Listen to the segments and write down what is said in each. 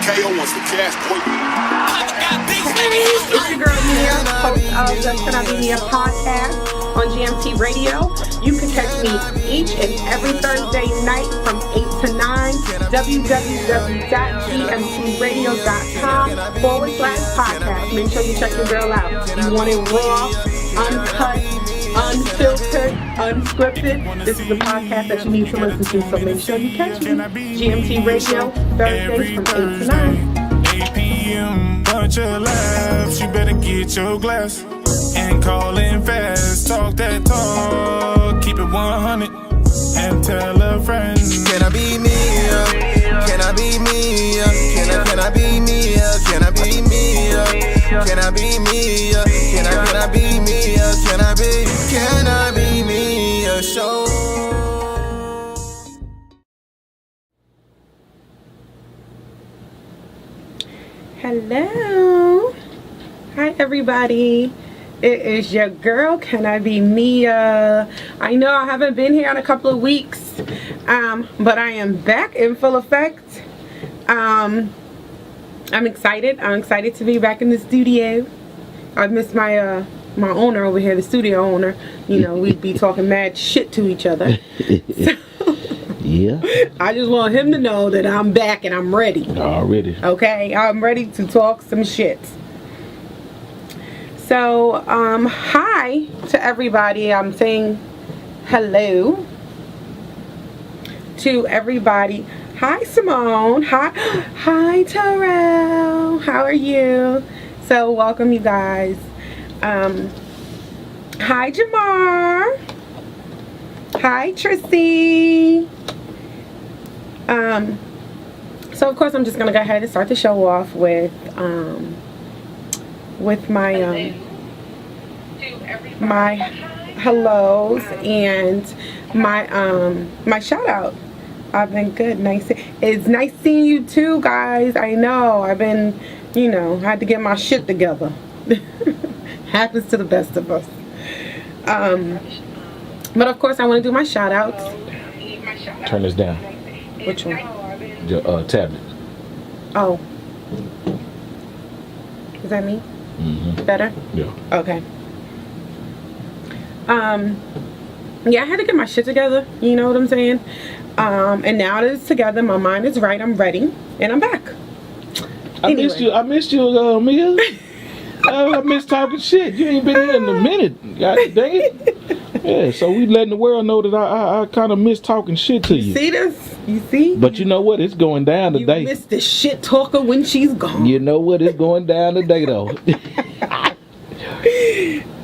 KO wants the cash, boy. Hey, it's your girl Mia, host of the Can I Be Mia podcast on GMT Radio. You can catch me each and every Thursday night from 8 to 9. www.gmtradio.com/podcast. Make sure you check your girl out. You want it raw, uncut, unfiltered, unscripted. This is the podcast that you need to listen to, so make sure you catch me. GMT Radio, Thursdays from 8 to 9. 8 p.m. Bunch of laughs. You better get your glass and call in fast. Talk that talk, keep it 100 and tell a friend. Can I be Mia? Can I be Mia? Can I be Mia? Can I be Mia? Can I be Mia? Can I be Mia? Can I be Mia? Show. Hello. Hi, everybody. It is your girl, Can I Be Mia? I know I haven't been here in a couple of weeks, but I am back in full effect. I'm excited. I'm excited to be back in the studio. I missed my my owner over here, the studio owner. You know, we'd be talking mad shit to each other. So, yeah. I just want him to know that I'm back and I'm ready. Already. Okay, I'm ready to talk some shit. So, hi to everybody. I'm saying hello to everybody. Hi, Simone. Hi, Terrell. How are you? So, welcome, you guys. Hi, Jamar. Hi, Trissy. So of course I'm just gonna go ahead and start the show off with my my hellos and my shout out. I've been good. Nice. It's nice seeing you too, guys. I know I've been, you know, had to get my shit together. Happens to the best of us. But of course I want to do my shout outs. Turn this down. Which one? Your tablet. Oh. Is that me? Mm-hmm. Better? Yeah. Okay. Yeah, I had to get my shit together. You know what I'm saying? And now that it's together, my mind is right. I'm ready, and I'm back. I missed you, Mia. I miss talking shit. You ain't been here in a minute. God dang it. Yeah, so we letting the world know that I kind of miss talking shit to you. See this? You see? But you know what? It's going down today. You miss the shit talker when she's gone. You know what? It's going down today, though.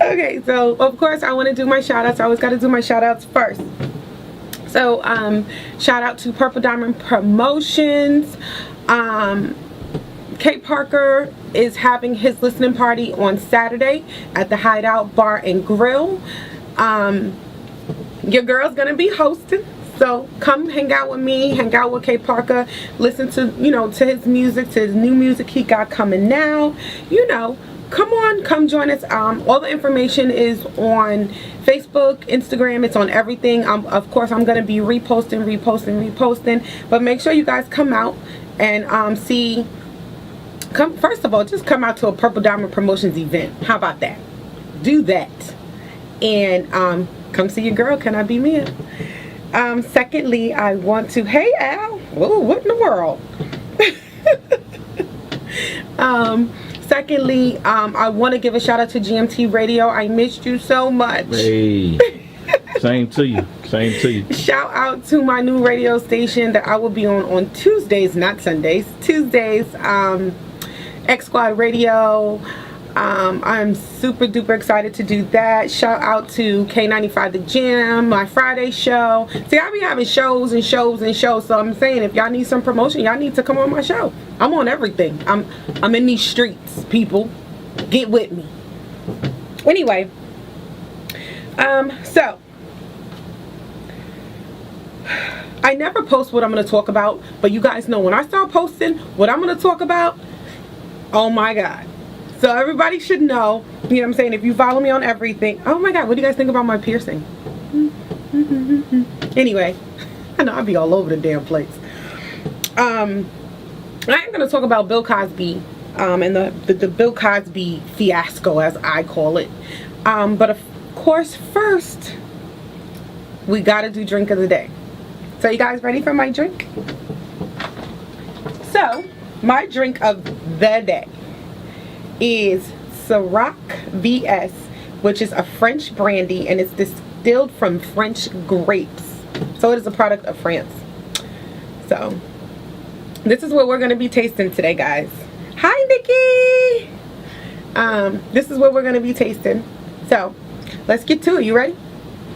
Okay, so of course I want to do my shout outs. I always got to do my shout outs first. So, shout out to Purple Diamond Promotions. Kate Parker is having his listening party on Saturday at the Hideout Bar and Grill. Your girl's gonna be hosting, so come hang out with me, hang out with Kate Parker, listen to, you know, to his music, to his new music he got coming now. You know, come on, come join us. All the information is on Facebook, Instagram, it's on everything. Of course I'm gonna be reposting, but make sure you guys come out and first of all, just come out to a Purple Diamond Promotions event. How about that? Do that. And come see your girl, Can I Be Mia? Secondly, I want to, hey Al, whoa, what in the world? Secondly, I want to give a shout out to GMT Radio. I missed you so much. Hey, same to you. Same to you. Shout out to my new radio station that I will be on Tuesdays, not Sundays. Tuesdays, X Squad Radio. I'm super duper excited to do that. Shout out to K95 The Gym, my Friday show. See, I be having shows and shows and shows, so I'm saying if y'all need some promotion, y'all need to come on my show. I'm on everything. I'm in these streets, people. Get with me. Anyway, so I never post what I'm going to talk about, but you guys know when I start posting what I'm going to talk about, oh my God. So everybody should know, you know what I'm saying, if you follow me on everything. Oh my God, what do you guys think about my piercing? Anyway, I know I'll be all over the damn place. I am going to talk about Bill Cosby and the Bill Cosby fiasco, as I call it. But of course, first, we got to do drink of the day. So you guys ready for my drink? So, my drink of the day is Ciroc VS, which is a French brandy, and it's distilled from French grapes. So it is a product of France. So, this is what we're going to be tasting today, guys. Hi, Nikki! This is what we're going to be tasting. So, let's get to it. You ready?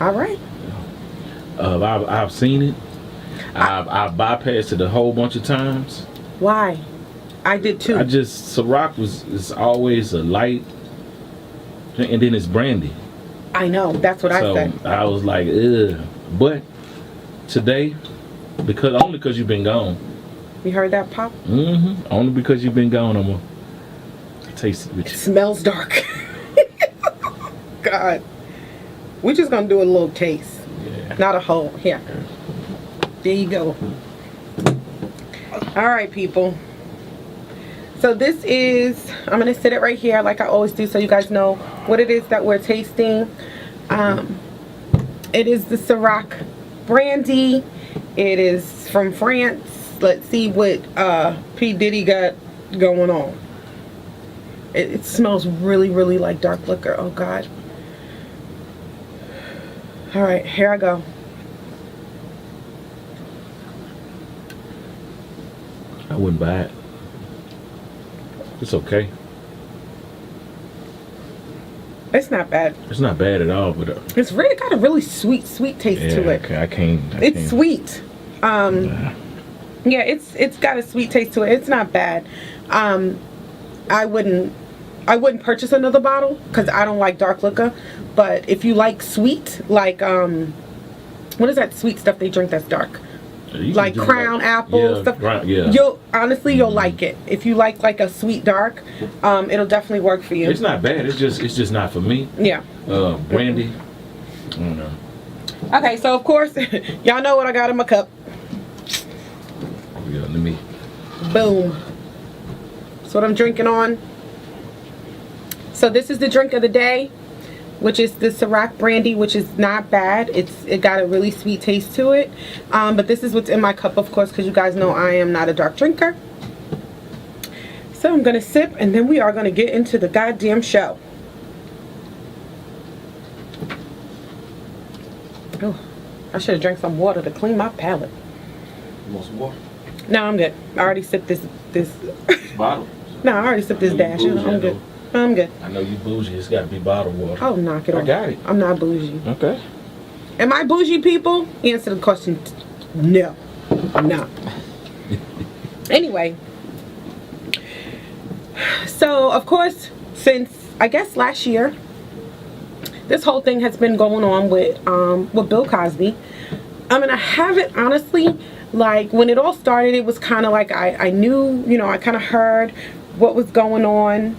All right. I've seen it. I've bypassed it a whole bunch of times. Why? I did too. Ciroc is always a light, and then it's brandy. I know. That's what I said. So I was like, ugh. But today, only because you've been gone. You heard that, Pop? Mm-hmm. Only because you've been gone, I'm gonna taste it with you. It smells dark. God. We're just gonna do a little taste. Yeah. Not a whole. Here. There you go. Alright, people. So this is, I'm going to sit it right here like I always do so you guys know what it is that we're tasting. It is the Ciroc brandy. It is from France. Let's see what P. Diddy got going on. It smells really, really like dark liquor. Oh, God. Alright, here I go. I wouldn't buy it. It's okay. It's not bad. It's not bad at all, but it's really got a really sweet taste to it. I can't. It's sweet. Yeah, it's got a sweet taste to it. It's not bad. I wouldn't purchase another bottle because I don't like dark liquor. But if you like sweet, like what is that sweet stuff they drink that's dark? Like Crown Apple stuff. Right, yeah. You'll like it. If you like a sweet dark, it'll definitely work for you. It's not bad. It's just not for me. Yeah. Brandy. I don't know. Okay, so of course, y'all know what I got in my cup. Yeah, let me. Boom. That's what I'm drinking on. So this is the drink of the day, which is the Ciroc brandy, which is not bad. It got a really sweet taste to it. But this is what's in my cup, of course, because you guys know I am not a dark drinker. So I'm going to sip, and then we are going to get into the goddamn show. Oh, I should have drank some water to clean my palate. You want some water? No, I'm good. I already sipped this. Bottle? No, I already sipped this dash. I'm good. I'm good. I know you bougie. It's got to be bottled water. Oh, knock it off. I got it. I'm not bougie. Okay. Am I bougie, people? Answer the question. No, I'm not. Anyway. So, of course, since, I guess, last year, this whole thing has been going on with Bill Cosby. I mean, I haven't, honestly, like, when it all started, it was kind of like I knew, you know, I kind of heard what was going on.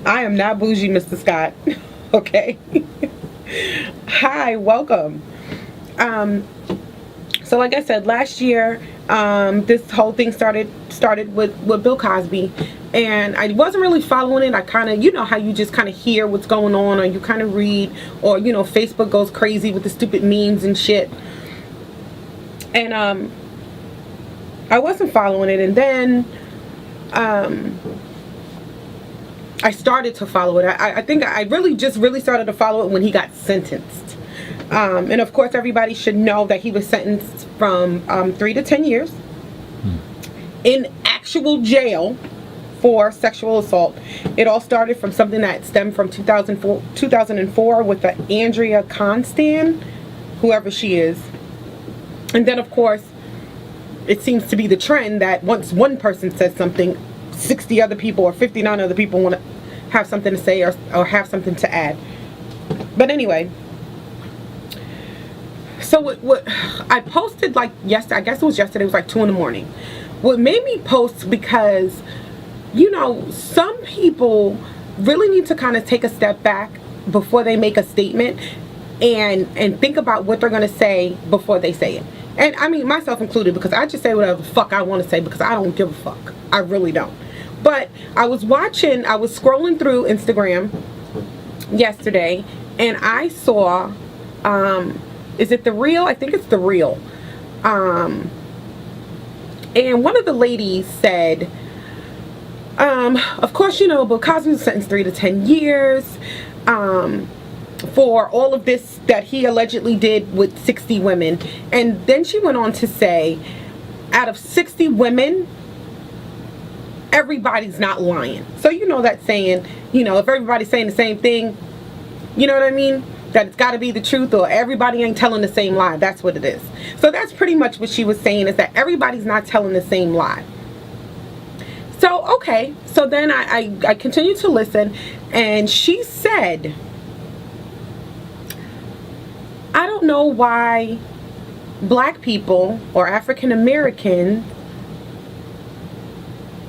I am not bougie, Mr. Scott. Okay. Hi, welcome. So like I said, last year, this whole thing started with Bill Cosby, and I wasn't really following it. I kind of, you know how you just kind of hear what's going on, or you kind of read, or, you know, Facebook goes crazy with the stupid memes and shit. And I wasn't following it, and then I started to follow it. I think I really started to follow it when he got sentenced. And of course, everybody should know that he was sentenced from 3 to 10 years in actual jail for sexual assault. It all started from something that stemmed from 2004 with the Andrea Constant, whoever she is. And then, of course, it seems to be the trend that once one person says something, 60 other people or 59 other people want to have something to say or have something to add. But anyway, so what I posted, like, yesterday, I guess it was yesterday, it was like 2 in the morning. What made me post, because, you know, some people really need to kind of take a step back before they make a statement and think about what they're going to say before they say it. And I mean, myself included, because I just say whatever the fuck I want to say because I don't give a fuck. I really don't. But I was scrolling through Instagram yesterday, and I saw, is it The Real? I think it's The Real. And one of the ladies said, of course, you know, but Cosby was sentenced 3 to 10 years for all of this that he allegedly did with 60 women. And then she went on to say, out of 60 women, everybody's not lying. So you know that saying, you know, if everybody's saying the same thing, you know what I mean? That it's got to be the truth, or everybody ain't telling the same lie. That's what it is. So that's pretty much what she was saying, is that everybody's not telling the same lie. So, okay. So then I continued to listen, and she said, I don't know why black people or African Americans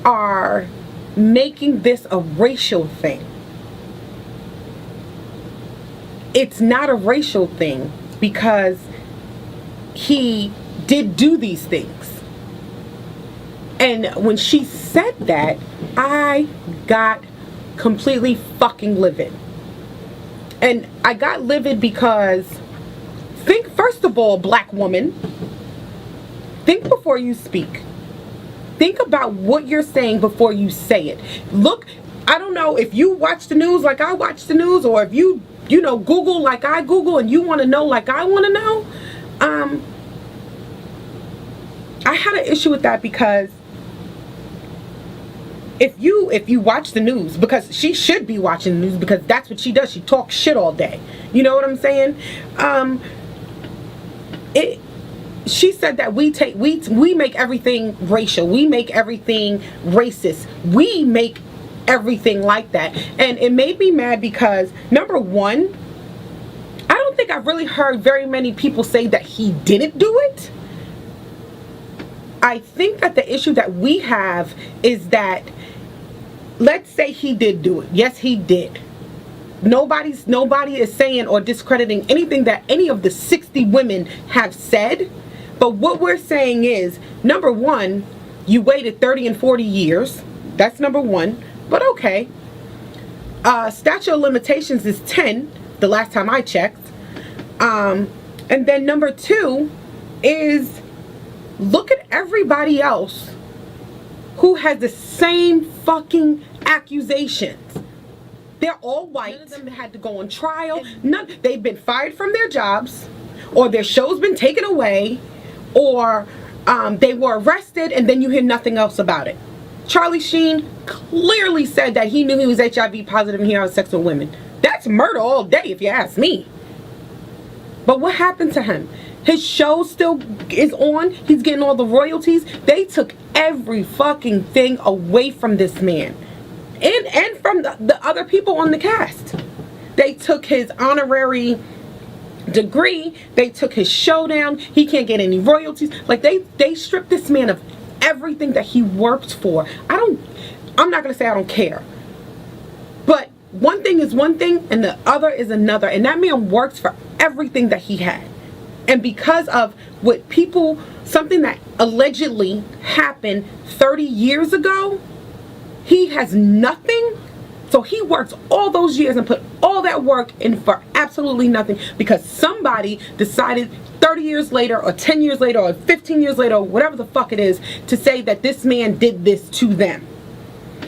are making this a racial thing. It's not a racial thing because he did do these things. And when she said that, I got completely fucking livid. And I got livid because, think, first of all, black woman, think before you speak. Think about what you're saying before you say it. Look, I don't know if you watch the news like I watch the news, or if you know, Google like I Google, and you want to know like I want to know. I had an issue with that because if you watch the news, because she should be watching the news, because that's what she does. She talks shit all day. You know what I'm saying? She said that we make everything racial. We make everything racist. We make everything like that. And it made me mad because, number one, I don't think I've really heard very many people say that he didn't do it. I think that the issue that we have is that, let's say he did do it. Yes, he did. Nobody is saying or discrediting anything that any of the 60 women have said. But what we're saying is, number one, you waited 30 and 40 years. That's number one. But okay. Statute of limitations is 10, the last time I checked. And then number two is, look at everybody else who has the same fucking accusations. They're all white. None of them had to go on trial. They've been fired from their jobs, or their show's been taken away, or they were arrested, and then you hear nothing else about it. Charlie Sheen clearly said that he knew he was HIV positive and he had sex with women. That's murder all day, if you ask me. But what happened to him? His show still is on. He's getting all the royalties. They took every fucking thing away from this man. And from the other people on the cast. They took his honorary degree. They took his show down. He can't get any royalties. Like, they stripped this man of everything that he worked for. I'm not going to say I don't care. But one thing is one thing and the other is another. And that man works for everything that he had. And because of something that allegedly happened 30 years ago, he has nothing. So he worked all those years and put all that work in for absolutely nothing, because somebody decided 30 years later or 10 years later or 15 years later or whatever the fuck it is to say that this man did this to them.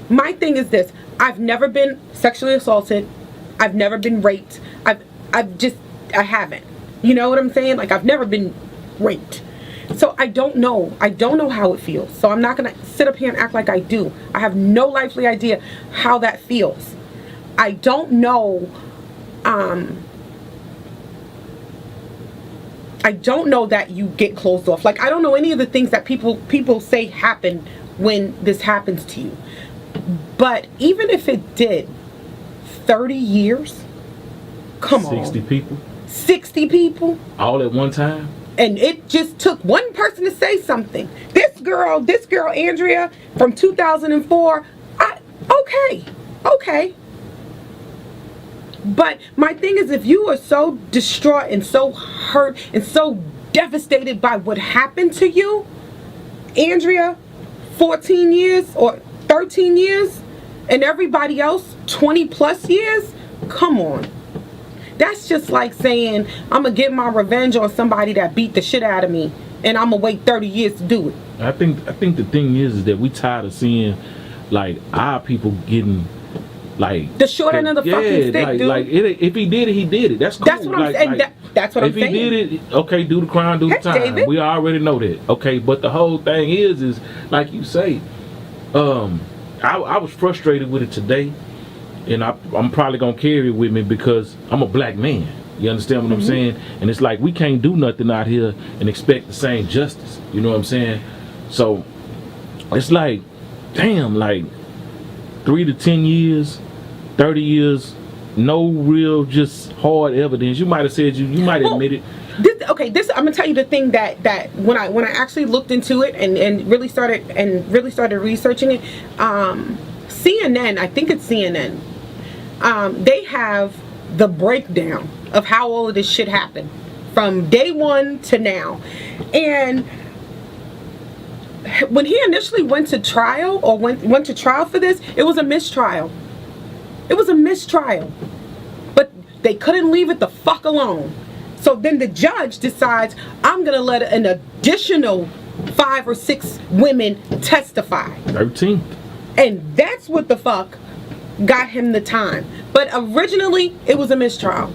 My thing is this: I've never been sexually assaulted. I've never been raped. I haven't. You know what I'm saying? Like, I've never been raped. So I don't know. I don't know how it feels. So I'm not going to sit up here and act like I do. I have no lively idea how that feels. I don't know. I don't know that you get closed off. Like, I don't know any of the things that people say happen when this happens to you. But even if it did, 30 years? Come on. 60 people? 60 people? All at one time? And it just took one person to say something. This girl, Andrea, from 2004, okay. But my thing is, if you are so distraught and so hurt and so devastated by what happened to you, Andrea, 14 years or 13 years, and everybody else 20 plus years, come on. That's just like saying, I'm going to get my revenge on somebody that beat the shit out of me, and I'm going to wait 30 years to do it. I think the thing is that we tired of seeing, like, our people getting, like... the short end of the fucking stick, like, dude. Like, if he did it, he did it. That's cool. That's what I'm saying. That's what I'm saying. If he did it, okay, do the crime, do the time. David. We already know that. Okay, but the whole thing is like you say, I was frustrated with it today, and I'm probably going to carry it with me because I'm a black man. You understand what I'm saying? And it's like we can't do nothing out here and expect the same justice. You know what I'm saying? So it's like, damn, like 3 to 10 years, 30 years, no real just hard evidence. You might have said you might admit it. This I'm gonna tell you the thing that when I actually looked into it and really started researching it, CNN, I think it's CNN, they have the breakdown of how all of this shit happened from day one to now. And when he initially went to trial or went to trial for this, it was a mistrial. It was a mistrial. But they couldn't leave it the fuck alone. So then the judge decides, I'm going to let an additional 5 or 6 women testify. 13. And that's what the fuck got him the time. But originally, it was a mistrial.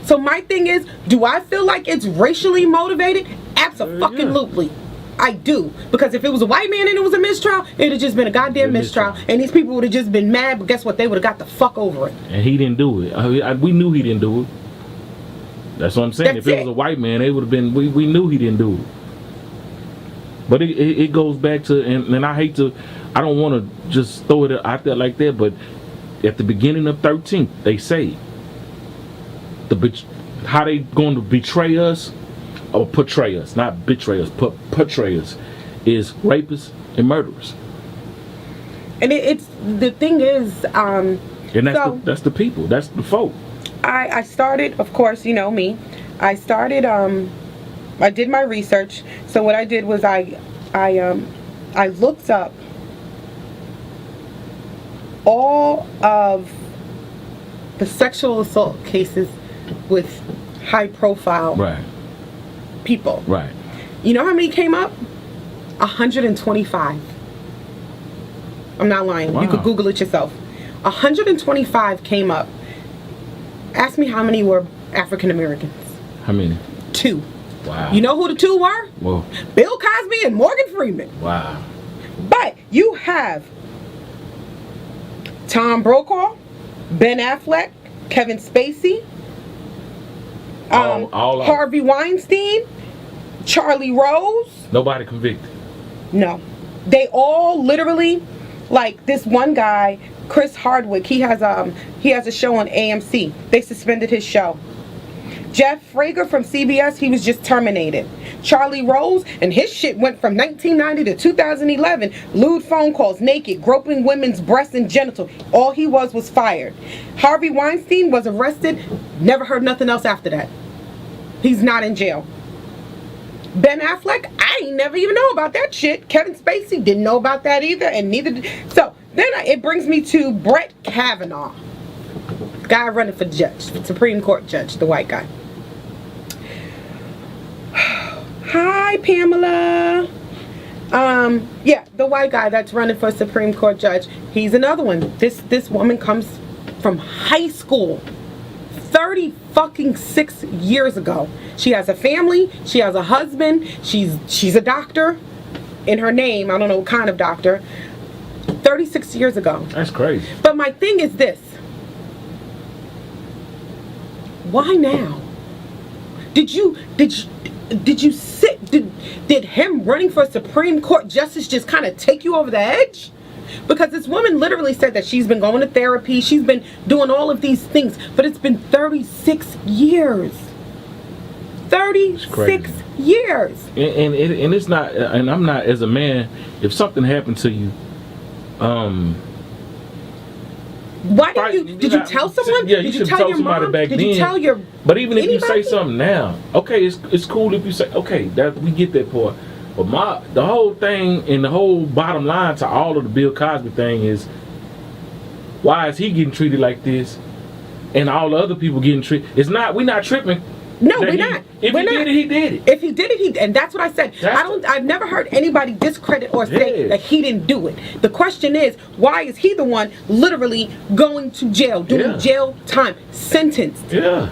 So my thing is, do I feel like it's racially motivated? Absolutely. Yeah. I do. Because if it was a white man and it was a mistrial, it would have just been a goddamn mistrial. And these people would have just been mad, but guess what? They would have got the fuck over it. And he didn't do it. We knew he didn't do it. That's what I'm saying. If it was a white man, they would have been, we knew he didn't do it. But it goes back to, and I hate to, I don't want to just throw it out there like that, but at the beginning of 13th, they say, how they going to betray us, or portray us, not betray us, portray us, is rapists and murderers. And it's, the thing is, and that's the people, that's the folk. I started, of course, you know me, I started, I did my research. So what I did was I looked up all of the sexual assault cases with high profile people. Right. You know how many came up? 125. I'm not lying. Wow. You could Google it yourself. 125 came up. Ask me how many were African Americans. How many? 2. Wow. You know who the 2 were? Whoa. Bill Cosby and Morgan Freeman. Wow. But you have Tom Brokaw, Ben Affleck, Kevin Spacey, Harvey Weinstein, Charlie Rose. Nobody convicted. No. They all literally, like this one guy, Chris Hardwick, he has a show on AMC. They suspended his show. Jeff Frager from CBS, he was just terminated. Charlie Rose, and his shit went from 1990 to 2011. Lewd phone calls, naked, groping women's breasts and genitals. All he was fired. Harvey Weinstein was arrested. Never heard nothing else after that. He's not in jail. Ben Affleck, I ain't never even know about that shit. Kevin Spacey didn't know about that either, and neither did. So then it brings me to Brett Kavanaugh. Guy running for judge, Supreme Court judge, the white guy. Hi, Pamela. Yeah, the white guy that's running for Supreme Court judge. He's another one. This woman comes from high school 36 years ago. She has a family. She has a husband. She's a doctor in her name. I don't know what kind of doctor. 36 years ago. That's crazy. But my thing is this. Why now? Did him running for Supreme Court justice just kind of take you over the edge? Because this woman literally said that she's been going to therapy, she's been doing all of these things, but it's been 36 years. 36 years. And it's not, and I'm not, as a man, if something happened to you, Why did you tell someone? Yeah, did you you should have tell told your somebody mom? back Did then. you tell your? But even if you say anybody? something now, okay, it's cool if you say, okay, that we get that part. But the whole thing and the whole bottom line to all of the Bill Cosby thing is, why is he getting treated like this, and all the other people getting treated? We're not tripping. No, we're not. If he did it, he did it. If he did it, and that's what I said. I've never heard anybody discredit or say that he didn't do it. The question is, why is he the one literally going to jail, doing jail time, sentenced? Yeah,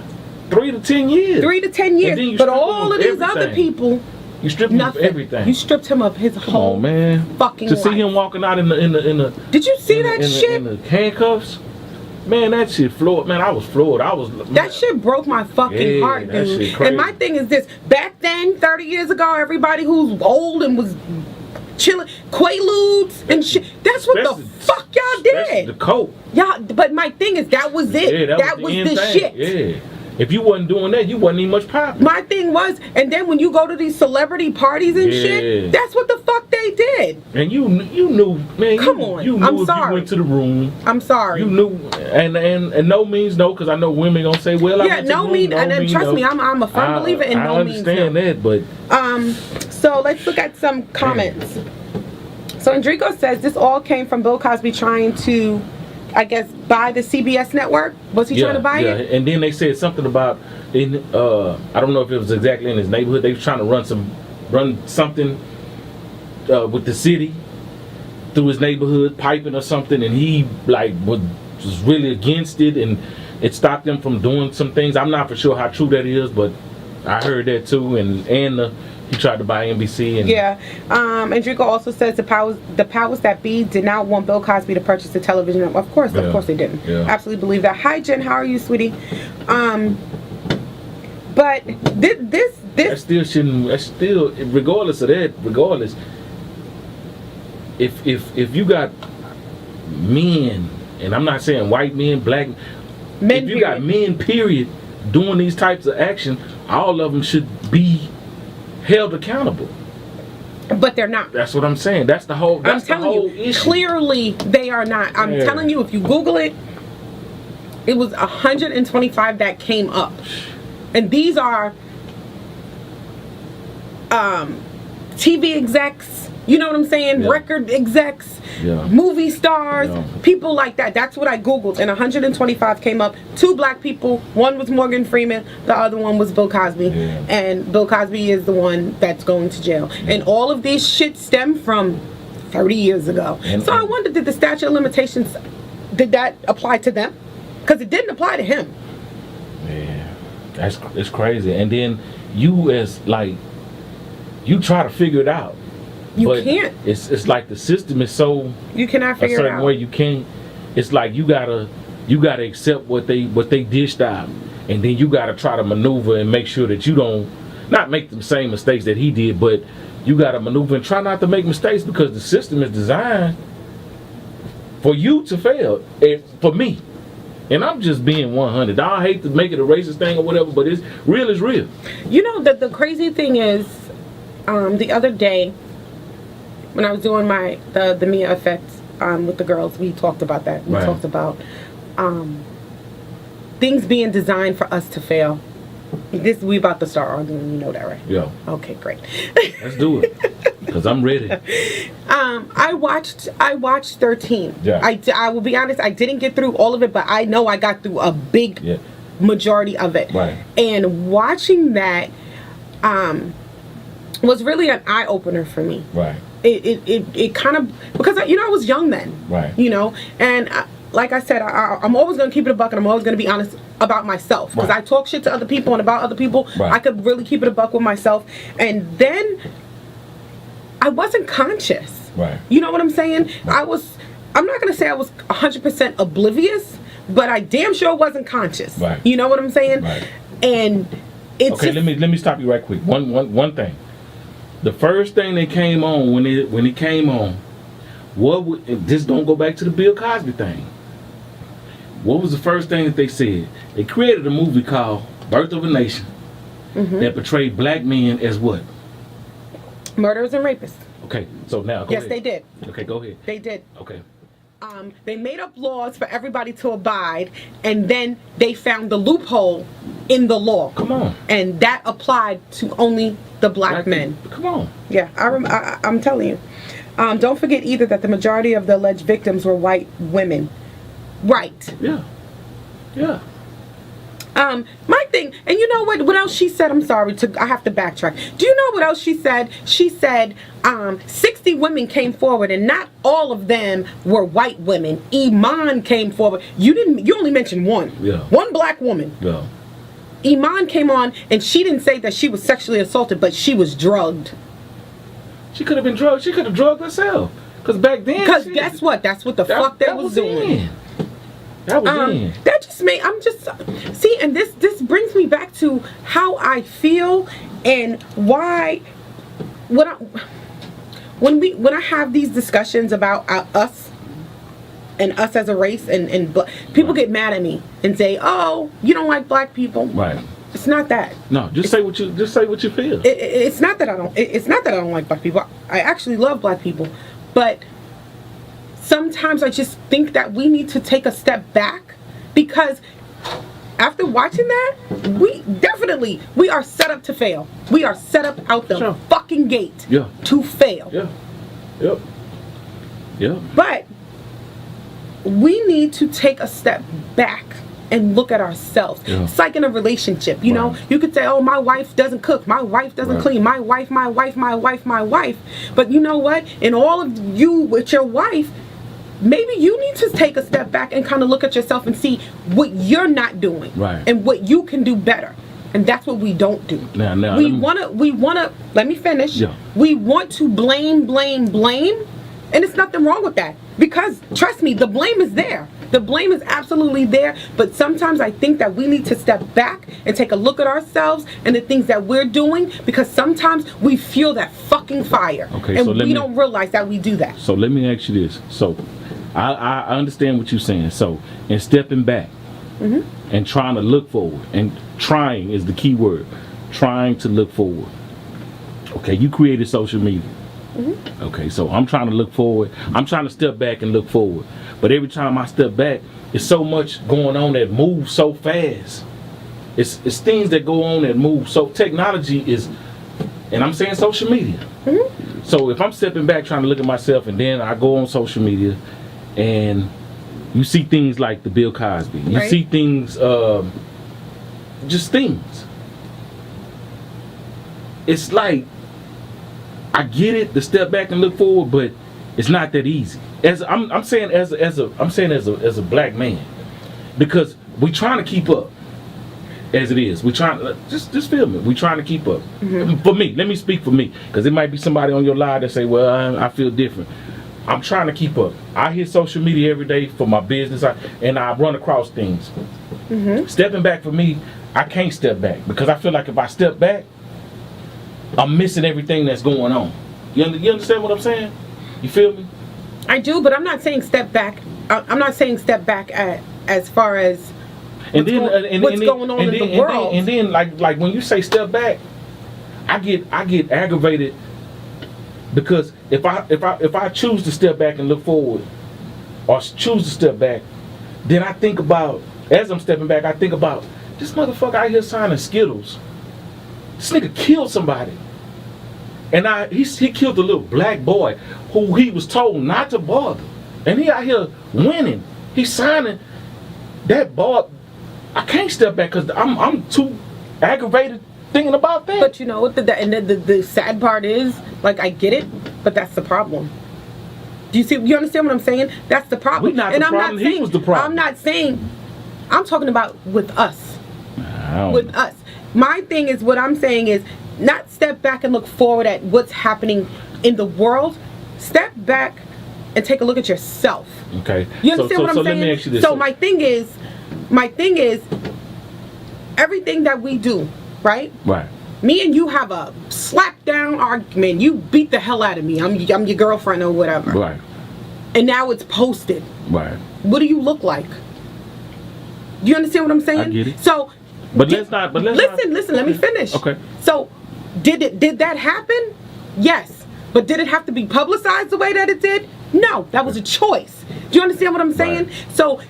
3 to 10 years. 3 to 10 years. But all of these other people, you stripped him of everything. You stripped him of his whole fucking life. To see him walking out in the Did you see that shit? In the handcuffs. Man, that shit floored. Man, I was floored. That shit broke my fucking heart, dude. That shit crazy. And my thing is this: back then, 30 years ago, everybody who's old and was chilling, Quaaludes and shit. That's what the fuck y'all did. The coke. Yeah, but my thing is that was it. Yeah, that was the shit. Yeah. If you wasn't doing that, you wasn't even much popping. My thing was, and then when you go to these celebrity parties and shit, that's what the fuck they did. And you knew, man. Come on, you knew I'm if sorry. you went to the room. I'm sorry. You knew, and no means no, because I know women gonna say, well, I went to the room, and trust me, I'm a firm believer in no means no. I understand that, but so let's look at some comments. So Enrico says this all came from Bill Cosby trying to, I guess, buy the CBS network. Was he trying to buy it? And then they said something about I don't know if it was exactly in his neighborhood. They were trying to run something with the city through his neighborhood, piping or something, and he was really against it, and it stopped him from doing some things. I'm not for sure how true that is, but I heard that too. And he tried to buy NBC. And Enrico also says the powers that be did not want Bill Cosby to purchase the television. Of course they didn't. Yeah. Absolutely believe that. Hi Jen, how are you, sweetie? But this that still shouldn't. That's still, regardless of that, if you got men, and I'm not saying white men, black men, if you got men, period, doing these types of action, all of them should be held accountable. But they're not. That's what I'm saying. That's the whole. I'm telling you, issue. Clearly they are not. I'm telling you, if you Google it, it was 125 that came up, and these are TV execs. You know what I'm saying? Yeah. Record execs, movie stars, people like that. That's what I Googled, and 125 came up. 2 black people. One was Morgan Freeman. The other one was Bill Cosby. Yeah. And Bill Cosby is the one that's going to jail. Yeah. And all of these shit stem from 30 years ago. So I wonder, did the statute of limitations, did that apply to them? Because it didn't apply to him. Yeah, it's crazy. And then you you try to figure it out. You can't. It's like the system is so you cannot figure it out. A certain way you can't. It's like you gotta accept what they dished out, and then you gotta try to maneuver and make sure that you don't not make the same mistakes that he did, but you gotta maneuver and try not to make mistakes because the system is designed for you to fail. For me. And I'm just being 100. I hate to make it a racist thing or whatever, but it's real is real. You know, the crazy thing is, the other day, when I was doing the Mia effect with the girls, we talked about that. We talked about things being designed for us to fail. We about to start arguing, you know that, right? Yeah. Okay, great. Let's do it, because I'm ready. I watched 13. Yeah. I will be honest, I didn't get through all of it, but I know I got through a big majority of it. Right. And watching that was really an eye opener for me. Right. It kind of, because I was young then. Right. And like I said, I'm always going to keep it a buck, and I'm always going to be honest about myself, because I talk shit to other people and about other people. Right. I could really keep it a buck with myself. And then I wasn't conscious. Right. You know what I'm saying? Right. I'm not going to say I was 100% oblivious, but I damn sure wasn't conscious. Right. You know what I'm saying? Right. And it's okay. Let me stop you right quick. One thing. The first thing that came on when it came on, this don't go back to the Bill Cosby thing. What was the first thing that they said? They created a movie called Birth of a Nation that portrayed black men as what? Murderers and rapists. Okay, so now go ahead. Yes, they did. Okay, go ahead. They did. Okay. They made up laws for everybody to abide, and then they found the loophole in the law. Come on. And that applied to only the black men. Come on. Yeah, I'm telling you. Don't forget either that the majority of the alleged victims were white women. Right. Yeah. Yeah. My thing, and you know what else she said? I'm sorry, I have to backtrack. Do you know what else she said? She said 60 women came forward, and not all of them were white women. Iman came forward. You only mentioned one. Yeah. One black woman. Yeah. Iman came on, and she didn't say that she was sexually assaulted, but she was drugged. She could have been drugged. She could have drugged herself. Because back then. Because guess what? That's what the fuck they was doing. That was in. That just made, see, and this brings me back to how I feel and why, when I have these discussions about us and us as a race, and people get mad at me and say, oh, you don't like black people. Right. It's not that. No, just say what you feel. It's not that I don't like black people. I actually love black people, but sometimes I just think that we need to take a step back, because after watching that, we are set up to fail. We are set up out the fucking gate to fail. Yeah. Yep. Yeah. But we need to take a step back and look at ourselves. Yeah. It's like in a relationship, you know, you could say, oh, my wife doesn't cook, my wife doesn't clean, my wife. But you know what? In all of you with your wife, maybe you need to take a step back and kind of look at yourself and see what you're not doing and what you can do better. And that's what we don't do. We wanna let me finish. Yeah. We want to blame, and it's nothing wrong with that, because trust me, the blame is there. The blame is absolutely there, but sometimes I think that we need to step back and take a look at ourselves and the things that we're doing, because sometimes we feel that fucking fire, and we don't realize that we do that. So let me ask you this. So I understand what you're saying. So in stepping back and trying to look forward, and trying is the key word, trying to look forward. Okay, you created social media. Okay, so I'm trying to look forward. I'm trying to step back and look forward. But every time I step back, it's so much going on that moves so fast. It's things that go on that move. So technology is, and I'm saying social media. So if I'm stepping back trying to look at myself, and then I go on social media, and you see things like the Bill Cosby. You see things, just things. It's like, I get it to step back and look forward, but it's not that easy. I'm saying as a black man, because we trying to keep up as it is. We trying to just feel me. We trying to keep up. For me, let me speak for me, because it might be somebody on your live that say, well, I feel different. I'm trying to keep up. I hit social media every day for my business, and I run across things. Stepping back for me, I can't step back, because I feel like if I step back, I'm missing everything that's going on. You understand what I'm saying? You feel me? I do, but I'm not saying step back. I'm not saying step back as far as what's going on in the world. And then like when you say step back, I get aggravated, because if I choose to step back and look forward, or choose to step back, then I think about, as I'm stepping back, I think about this motherfucker out here signing Skittles. This nigga killed somebody. And he killed a little black boy who he was told not to bother. And he out here winning. He's signing that boy. I can't step back because I'm too aggravated thinking about that. But you know what the sad part is? Like, I get it, but that's the problem. Do you understand what I'm saying? That's the problem. We not the problem. He was the problem. I'm not saying, I'm talking about with us. With us. My thing is, what I'm saying is, not step back and look forward at what's happening in the world. Step back and take a look at yourself. Okay. You understand what I'm saying? Let me ask you this. So my thing is, everything that we do, right? Right. Me and you have a slap down argument. You beat the hell out of me. I'm your girlfriend or whatever. Right. And now it's posted. Right. What do you look like? Do you understand what I'm saying? I get it. So, listen, let me finish. Okay. So, did that happen? Yes. But did it have to be publicized the way that it did? No. That was a choice. Do you understand what I'm saying? So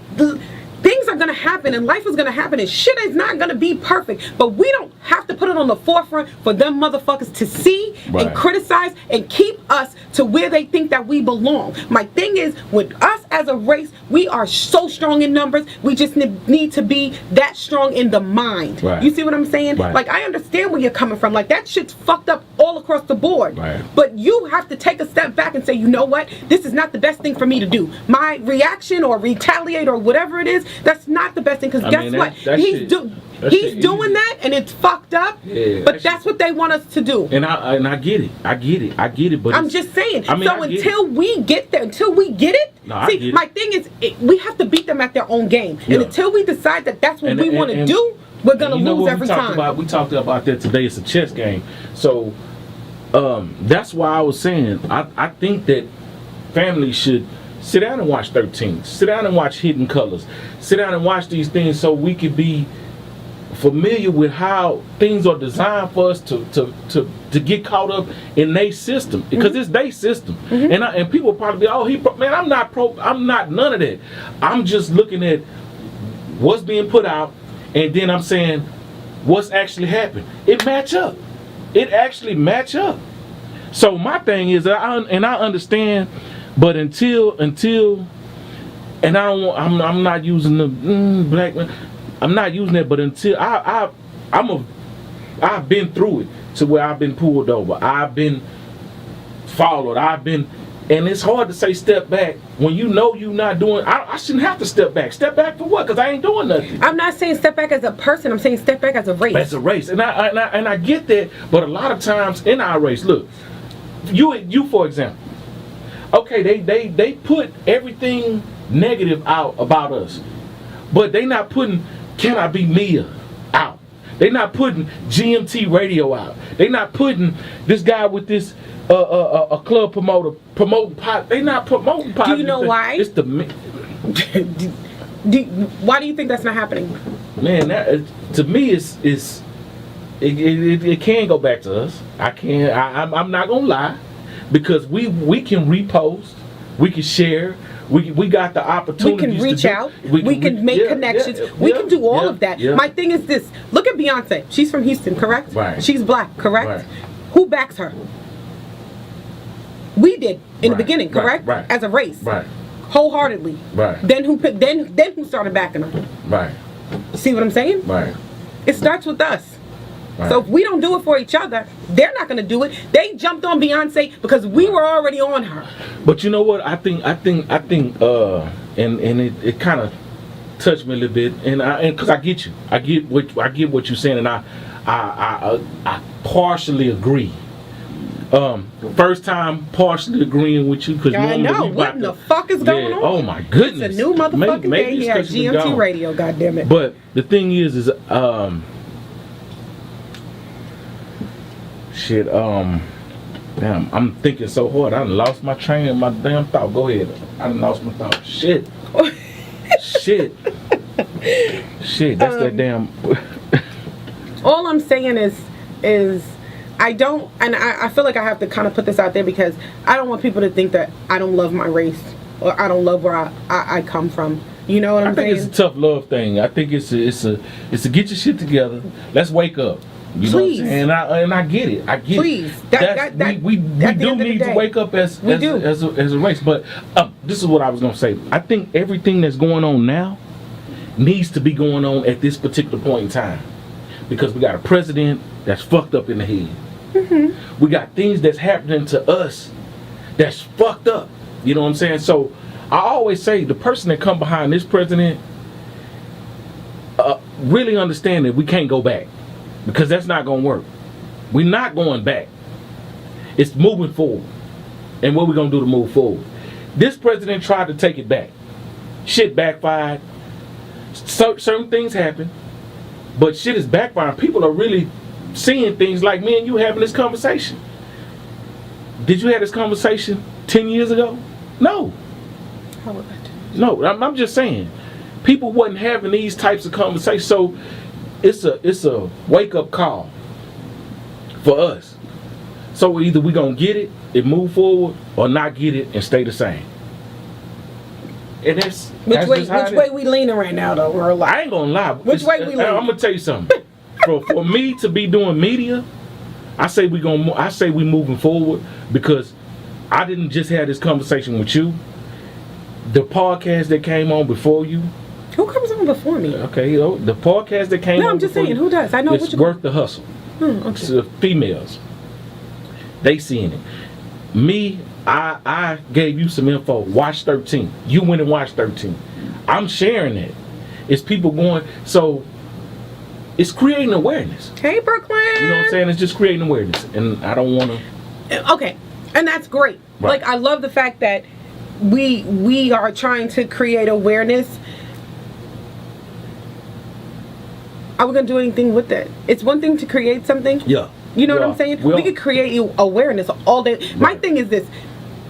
things are going to happen and life is going to happen and shit is not going to be perfect, but we don't have to put it on the forefront for them motherfuckers to see and criticize and keep us to where they think that we belong. My thing is, with us as a race, we are so strong in numbers, we just need to be that strong in the mind. You see what I'm saying? Like, I understand where you're coming from. Like, that shit's fucked up all across the board. But you have to take a step back and say, you know what, this is not the best thing for me to do. My reaction or retaliate or whatever it is, that's not the best thing, because guess what? He's doing that and it's fucked up, but that's what they want us to do. And I get it, but I'm just saying, so until we get there, until we get it, see, my thing is, we have to beat them at their own game. And until we decide that that's what we want to do, we're going to lose every time. We talked about that today. It's a chess game. So that's why I was saying, I think that families should sit down and watch 13. Sit down and watch Hidden Colors. Sit down and watch these things so we can be familiar with how things are designed for us to get caught up in their system, because it's their system. And people probably be, man, I'm not none of that. I'm just looking at what's being put out, and then I'm saying what's actually happened. It match up. It actually match up. So my thing is, I understand. But until, and I'm not using the black man. I'm not using that. But until I've been through it to where I've been pulled over. I've been followed. And it's hard to say step back when you know you're not doing. I shouldn't have to step back. Step back for what? Because I ain't doing nothing. I'm not saying step back as a person. I'm saying step back as a race. As a race, and I get that. But a lot of times in our race, look, you for example. Okay, they put everything negative out about us, but they not putting "Can I Be Mia" out. They not putting GMT radio out. They not putting this guy with this a club promoter promoting pot. They not promoting pot. Do you know why? It's the why do you think that's not happening? Man, that to me it can go back to us. I'm not gonna lie. Because we can repost, we can share, we got the opportunity. We can reach out, we can make connections, we can do all of that. My thing is this: look at Beyonce. She's from Houston, correct? Right. She's black, correct? Right. Who backs her? We did in the beginning, correct? Right. As a race, right? Wholeheartedly, right? Then who started backing her? Right. See what I'm saying? Right. It starts with us. Right. So if we don't do it for each other, they're not going to do it. They jumped on Beyonce because we were already on her. But you know what? I think, and it kind of touched me a little bit, and because I get you, I get what you're saying, and I partially agree. First time partially agreeing with you, because I know what in the fuck is going on. Oh my goodness! It's a new motherfucking day here at GMT Radio. Goddamn it! But the thing is shit, damn, I'm thinking so hard. I done lost my train and my damn thought. Go ahead. I done lost my thought. Shit. Shit. That's that damn. All I'm saying is I don't, and I feel like I have to kind of put this out there because I don't want people to think that I don't love my race or I don't love where I come from. You know what I'm saying? I think it's a tough love thing. I think it's a get your shit together. Let's wake up. You Please. Know what I'm saying? And I get it. Please. We do need to wake up as a race. But this is what I was gonna say. I think everything that's going on now needs to be going on at this particular point in time, because we got a president that's fucked up in the head. Mm-hmm. We got things that's happening to us that's fucked up. You know what I'm saying? So I always say the person that come behind this president really understand that we can't go back. Because that's not going to work. We're not going back. It's moving forward. And what we're going to do to move forward. This president tried to take it back. Shit backfired. Certain things happen. But shit is backfiring. People are really seeing things like me and you having this conversation. Did you have this conversation 10 years ago? No. How would that? No, I'm just saying. People wasn't having these types of conversations. So it's a wake up call for us. So either we gonna get it and move forward, or not get it and stay the same. And that's which way we leaning right now though? We're like, I ain't gonna lie. Which way we leaning? I'm gonna tell you something. for me to be doing media, I say we moving forward because I didn't just have this conversation with you. The podcast that came on before you. Who comes on before me? Okay, the podcast that came on. No, I'm just saying, who does? I know it's worth the hustle. Okay. It's the females. They seeing it. Me, I gave you some info. Watch 13. You went and watched 13. I'm sharing that. It's people going. So it's creating awareness. Hey, Brooklyn. You know what I'm saying? It's just creating awareness, and I don't want to. Okay, and that's great. Right. Like I love the fact that we are trying to create awareness. Are we gonna do anything with that? It's one thing to create something. Yeah. You know what I'm saying? We could create awareness all day. Right. My thing is this.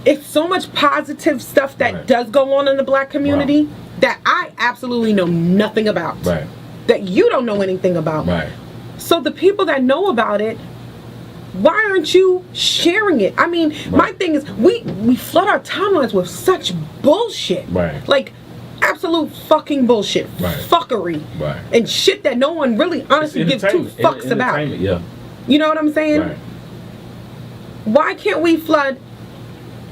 It's so much positive stuff that does go on in the black community that I absolutely know nothing about. Right. That you don't know anything about. Right. So the people that know about it, why aren't you sharing it? I mean, my thing is we flood our timelines with such bullshit. Right. Like absolute fucking bullshit. Right. Fuckery. Right. And shit that no one really honestly gives two fucks about. Yeah. You know what I'm saying? Right. Why can't we flood?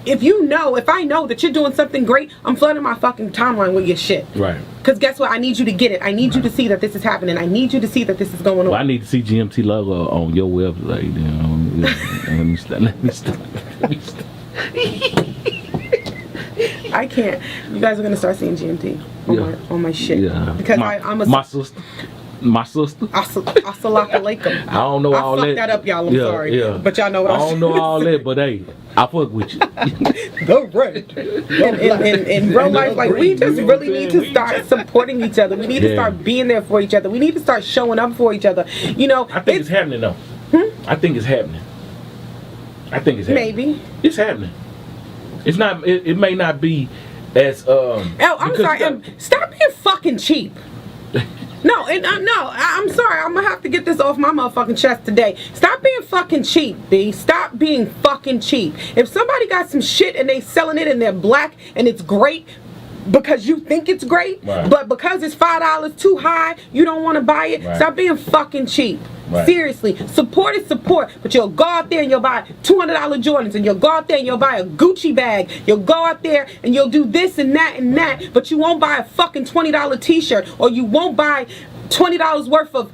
If I know that you're doing something great, I'm flooding my fucking timeline with your shit. Right. Because guess what? I need you to get it. I need you to see that this is happening. I need you to see that this is going on. Well, I need to see GMT logo on your website. You know, let me stop. I can't. You guys are gonna start seeing GMT on my shit. Yeah. Because I'm my sister. My sister. Assalamu alaikum. I don't know all that. I fucked that up, y'all. I'm sorry. Yeah. But y'all know what I don't know all that, but hey, I fuck with you. The red. In real life, like we just really need to start supporting each other. We need to start being there for each other. We need to start showing up for each other. You know. I think it's happening though. I think it's happening. Maybe. It's happening. It's not. It may not be as. I'm sorry. Stop being fucking cheap. No, I'm sorry. I'm gonna have to get this off my motherfucking chest today. Stop being fucking cheap, B. Stop being fucking cheap. If somebody got some shit and they selling it and they're black and it's great because you think it's great, but because it's $5 too high, you don't want to buy it. Stop being fucking cheap. Seriously, support is support, but you'll go out there and you'll buy $200 Jordans, and you'll go out there and you'll buy a Gucci bag. You'll go out there and you'll do this and that, but you won't buy a fucking $20 t-shirt, or you won't buy $20 worth of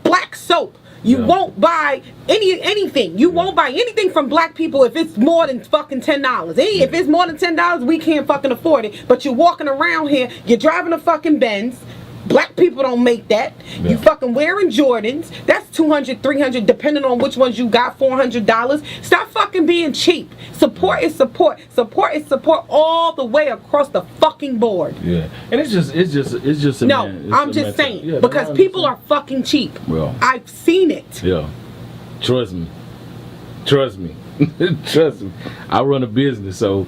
black soap. You won't buy anything. You won't buy anything from black people if it's more than fucking $10. If it's more than $10, we can't fucking afford it. But you're walking around here, you're driving a fucking Benz. Black people don't make that. You fucking wearing Jordans. That's $200, $300, depending on which ones you got. $400. Stop fucking being cheap. Support is support. Support is support all the way across the fucking board. Yeah, and it's just. I'm just saying because people are fucking cheap. Well, I've seen it. Yeah, trust me. Trust me. I run a business, so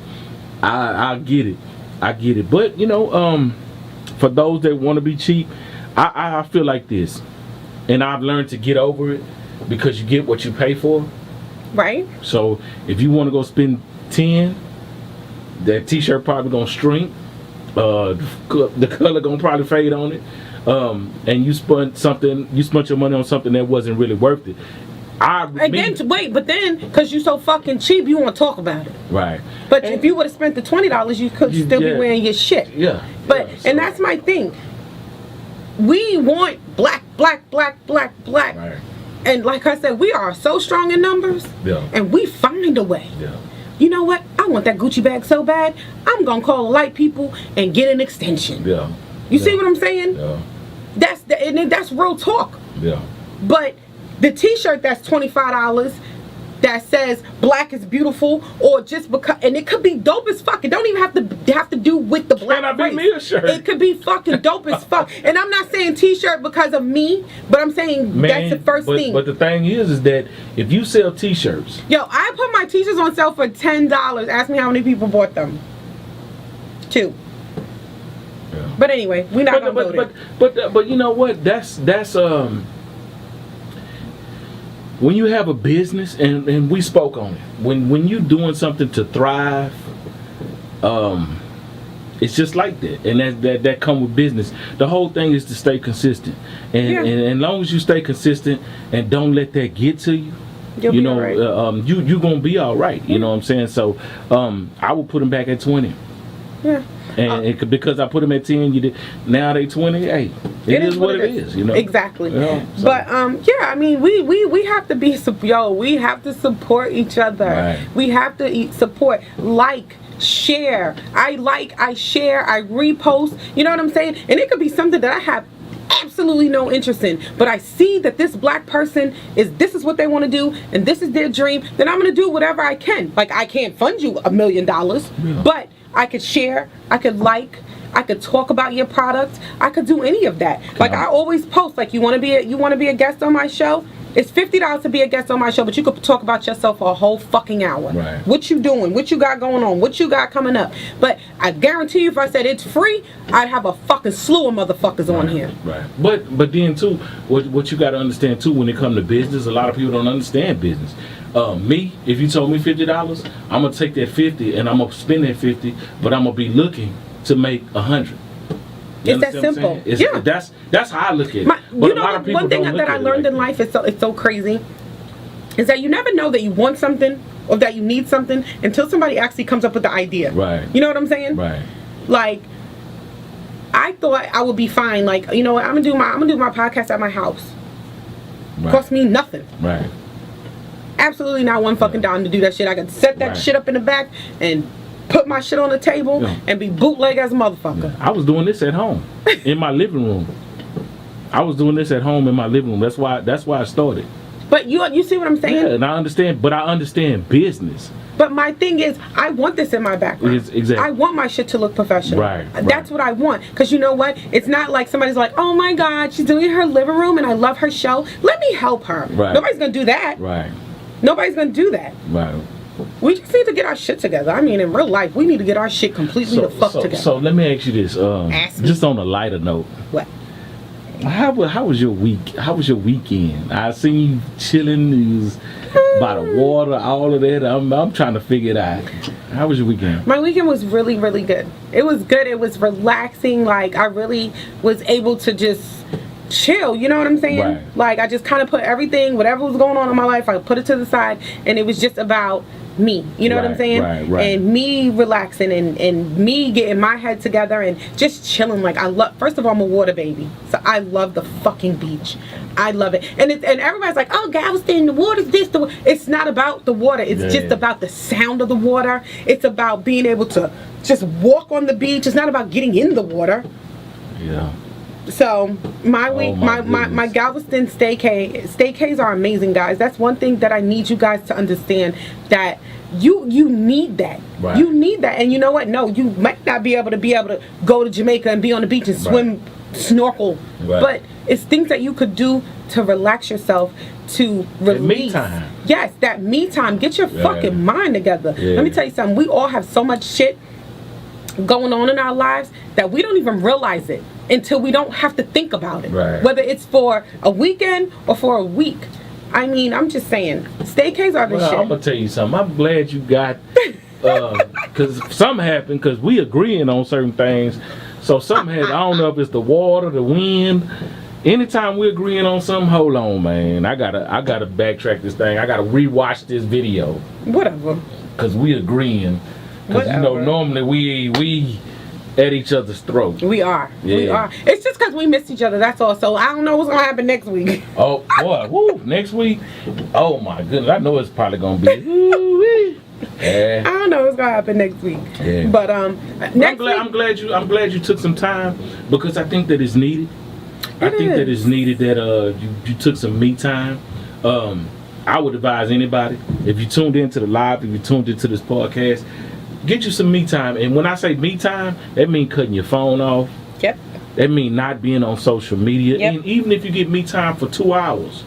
I get it. I get it. But you know, for those that want to be cheap, I feel like this, and I've learned to get over it because you get what you pay for. Right. So if you want to go spend 10, that t-shirt probably gonna shrink. The color gonna probably fade on it. And you spent your money on something that wasn't really worth it. But then, because you're so fucking cheap, you want to talk about it. Right. But if you would have spent the $20, you could still be wearing your shit. Yeah. But and that's my thing. We want black. Right. And like I said, we are so strong in numbers. Yeah. And we find a way. Yeah. You know what? I want that Gucci bag so bad. I'm gonna call the light people and get an extension. Yeah. You see what I'm saying? Yeah. That's real talk. Yeah. But the t-shirt that's $25 that says black is beautiful, or just because, and it could be dope as fuck. It don't even have to do with the black race. Can I be me a shirt? It could be fucking dope as fuck. And I'm not saying t-shirt because of me, but I'm saying that's the first thing. But the thing is that if you sell t-shirts, I put my t-shirts on sale for $10. Ask me how many people bought them. 2. Yeah. But anyway, we're not gonna go there. But you know what? That's when you have a business, and we spoke on it, when you doing something to thrive, It's just like that, and that come with business. The whole thing is to stay consistent, and as long as you stay consistent and don't let that get to you, you know, right. You gonna be all right. You know what I'm saying? So, I will put them back at 20. Yeah. And because I put them at 10, you did. Now they 20. Hey, it is what it is. You know exactly. You know, so. But yeah, I mean, we have to be we have to support each other. Right. We have to support, share. I share, I repost. You know what I'm saying? And it could be something that I have absolutely no interest in, but I see that this black person this is what they want to do, and this is their dream. Then I'm gonna do whatever I can. Like, I can't fund you $1 million, but I could share, I could I could talk about your product, I could do any of that. Like, I always post, like, you want to be a guest on my show? It's $50 to be a guest on my show, but you could talk about yourself for a whole fucking hour. Right. What you doing? What you got going on? What you got coming up? But I guarantee you, if I said it's free, I'd have a fucking slew of motherfuckers on here. Right. But then too, what you got to understand too, when it comes to business, a lot of people don't understand business. Me, if you told me $50, I'm gonna take that 50 and I'm gonna spend that 50, but I'm gonna be looking to make 100. It's that simple. That's how I look at it. But a lot of people one thing that I learned in life is so crazy is that you never know that you want something or that you need something until somebody actually comes up with the idea. Right. You know what I'm saying? Right. Like, I thought I would be fine. Like, you know what? I'm gonna do my podcast at my house. Right. Cost me nothing. Right. Absolutely not one fucking dime to do that shit. I could set that shit up in the back and put my shit on the table and be bootleg as a motherfucker. Yeah. I was doing this at home in my living room. I was doing this at home in my living room. That's why I started. But you see what I'm saying? Yeah, and I understand business. But my thing is, I want this in my background. Exactly. I want my shit to look professional. Right. That's what I want. Because you know what? It's not like somebody's like, oh my God, she's doing her living room and I love her show. Let me help her. Right. Nobody's going to do that. Right. Nobody's going to do that. Right. We just need to get our shit together. I mean, in real life, we need to get our shit completely together. So let me ask you this. Just on a lighter note. What? How was your week? How was your weekend? I seen you chilling. You was by the water, all of that. I'm trying to figure it out. How was your weekend? My weekend was really, really good. It was good. It was relaxing. Like, I really was able to just chill, you know what I'm saying? Right. Like, I just kind of put everything, whatever was going on in my life, I put it to the side, and it was just about me, you know what I'm saying? Right. And me relaxing and me getting my head together and just chilling. Like, first of all, I'm a water baby, so I love the fucking beach. I love it. And everybody's like, oh, Galveston, the water's this, it's not about the water. It's just about the sound of the water. It's about being able to just walk on the beach. It's not about getting in the water. Yeah. So my week, my Galveston staycays are amazing, guys. That's one thing that I need you guys to understand, that you need that. Right. You need that. And you know what? No, you might not be able to go to Jamaica and be on the beach and swim, snorkel. Right. But it's things that you could do to relax yourself, to release. That me time. Yes, that me time. Get your fucking mind together. Yeah. Let me tell you something. We all have so much shit going on in our lives that we don't even realize it until we don't have to think about it. Right. Whether it's for a weekend or for a week. I mean, I'm just saying, staycays are the shit. I'm gonna tell you something. I'm glad you got, because something happened, because we agreeing on certain things. So something has, I don't know if it's the water, the wind. Anytime we're agreeing on something, hold on, man. I gotta backtrack this thing. I gotta rewatch this video. Whatever. Because we agreeing. Because you know, normally we at each other's throat. We are. Yeah. We are. It's just because we missed each other, that's all. So I don't know what's gonna happen next week. Oh boy, woo, next week. Oh my goodness, I know it's probably gonna be. Yeah. I don't know what's gonna happen next week. Yeah. But next week, I'm glad you took some time, because I think that it's needed. I think that it's needed that you took some me time. I would advise anybody, if you tuned into the live, if you tuned into this podcast, get you some me time. And when I say me time, that means cutting your phone off. Yep. That means not being on social media. Yep. And even if you get me time for 2 hours.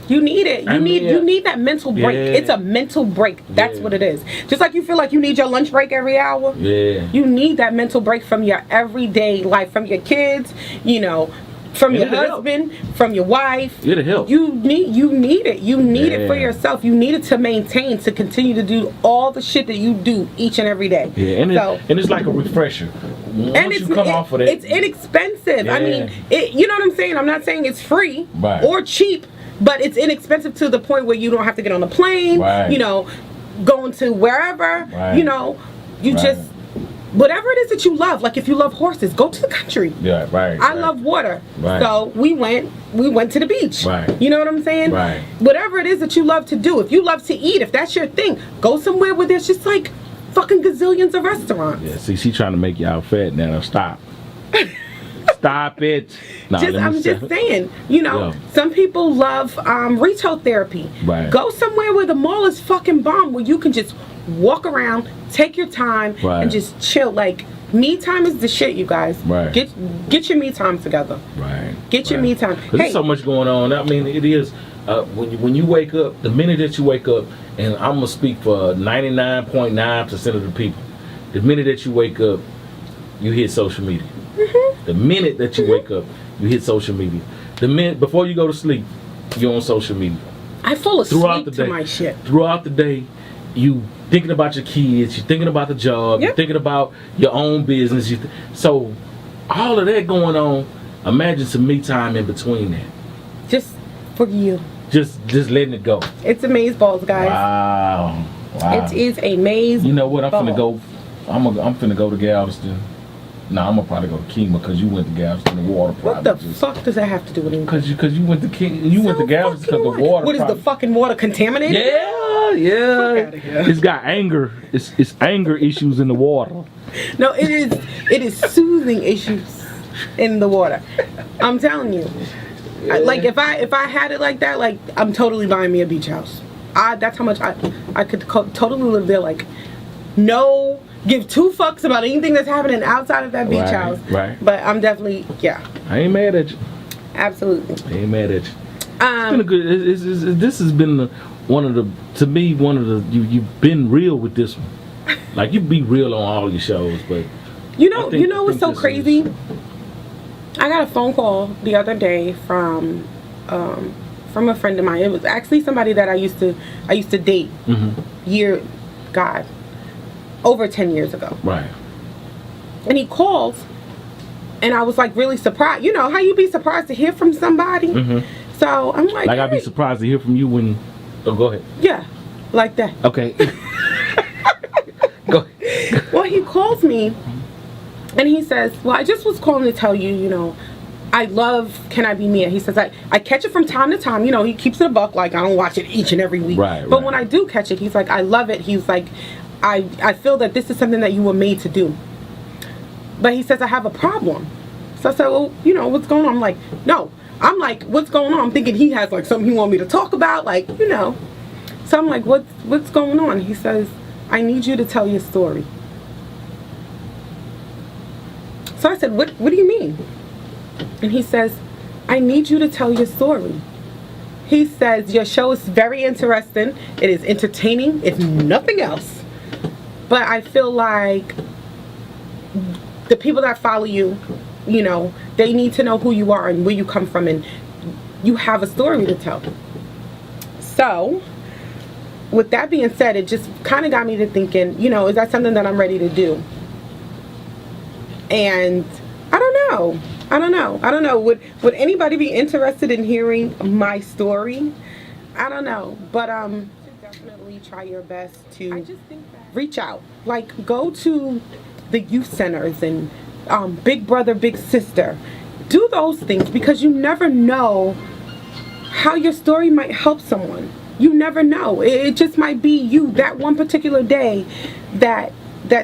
You need it. You need that mental break. Yeah. It's a mental break. That's what it is. Just like you feel like you need your lunch break every hour. Yeah. You need that mental break from your everyday life, from your kids, you know, from your husband, from your wife. It'll help. You need it. You need it for yourself. You need it to maintain, to continue to do all the shit that you do each and every day. Yeah, and it's like a refresher. once you come off of that, it's inexpensive. Yeah. I mean, you know what I'm saying? I'm not saying it's free Right. or cheap, but it's inexpensive to the point where you don't have to get on a plane, Right. you know, going to wherever, Right. you know, you Right. just, whatever it is that you love, like if you love horses, go to the country. Yeah, right. I love water. Right. So we went to the beach. Right. You know what I'm saying? Right. Whatever it is that you love to do, if you love to eat, if that's your thing, go somewhere where there's just like fucking gazillions of restaurants. Yeah, see, she trying to make y'all fat now. Stop. Stop it. Nah, I'm just saying, you know, Yeah. some people love retail therapy. Right. Go somewhere where the mall is fucking bomb, where you can just walk around, take your time, Right. and just chill. Like, me time is the shit, you guys. Right. Get your me time together. Right. Get your me time. There's so much going on. I mean, it is when you wake up. The minute that you wake up, and I'm gonna speak for 99.9% of the people. The minute that you wake up, you hit social media. Mm-hmm. The minute that you wake up, you hit social media. The minute before you go to sleep, you're on social media. I fall Throughout asleep the to day. my shit. Throughout the day, you thinking about your kids, you're thinking about the job, Yep. you're thinking about your own business. So all of that going on. Imagine some me time in between that. Just for you. Just letting it go. It's a maze balls, guys. Wow. It is a maze. You know what? I'm ball. finna go. I'm finna go to Galveston. No, I'm gonna probably go to Kima because you went to Galveston. The water What problem. the fuck does that have to do with anything? Because you went to You went to Galveston because the water. What is the problem. fucking water contaminated? Yeah. Fuck outta here. It's got anger. It's anger issues in the water. No, it is soothing issues in the water. I'm telling you. Like if I had it like that, like I'm totally buying me a beach house. That's how much I could totally live there. Like no give two fucks about anything that's happening outside of that beach house. Right. But I'm definitely I ain't mad at you. absolutely. I ain't mad at you. It's been a good. This has been one of the. You've been real with this one. Like you be real on all your shows, but You know I what's so think crazy? this I got a phone call the other day from a friend of mine. It was actually somebody that I used to date over 10 years ago. Right. And he calls, and I was like really surprised. You know how you be surprised to hear from somebody? So I'm like, Like I'd be hey. surprised to hear from you when. Oh, go ahead. Yeah, like that. Okay. Go ahead. Well, he calls me, and he says, well, I just was calling to tell you, you know, I love Can I Be Mia. He says, I catch it from time to time. You know, he keeps it a buck. Like, I don't watch it each and every week. Right, but right. when I do catch it, he's like, I love it. He's like, I feel that this is something that you were made to do. But he says, I have a problem. So I said, well, you know, what's going on? I'm like, no. I'm like, what's going on? I'm thinking he has, like, something he want me to talk about. Like, you know. So I'm like, what's going on? He says, I need you to tell your story. So I said, what do you mean? And he says, I need you to tell your story. He says, your show is very interesting. It is entertaining. It's nothing else. But I feel like the people that follow you, you know, they need to know who you are and where you come from, and you have a story to tell. So, with that being said, it just kind of got me to thinking, you know, is that something that I'm ready to do? And I don't know. Would anybody be interested in hearing my story? I don't know. But definitely try your best to reach out. Like, go to the youth centers and Big Brother, Big Sister. Do those things, because you never know how your story might help someone. You never know. It just might be you that one particular day that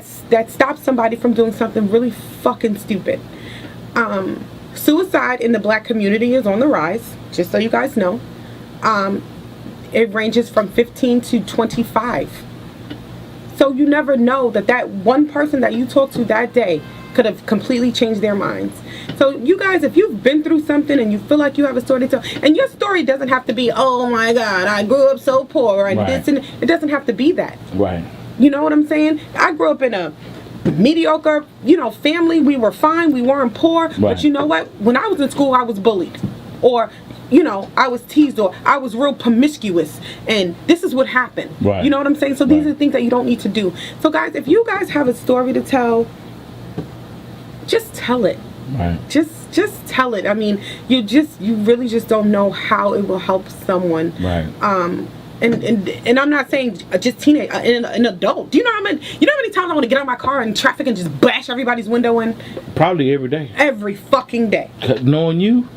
stops somebody from doing something really fucking stupid. Suicide in the black community is on the rise, just so you guys know. It ranges from 15 to 25. So you never know that one person that you talk to that day could have completely changed their minds. So you guys, if you've been through something and you feel like you have a story to tell, and your story doesn't have to be, oh my God, I grew up so poor, and this, and it doesn't have to be that. Right. You know what I'm saying? I grew up in a mediocre, you know, family. We were fine. We weren't poor. Right. But you know what? When I was in school, I was bullied. Or, you know, I was teased, or I was real promiscuous. And this is what happened. Right. You know what I'm saying? So these are things that you don't need to do. So guys, if you guys have a story to tell, just tell it. Right. Just tell it. I mean, you really just don't know how it will help someone. Right. And I'm not saying just teenage, an adult. Do you know how many times I want to get out of my car in traffic and just bash everybody's window in? Probably every day. Every fucking day. Knowing you.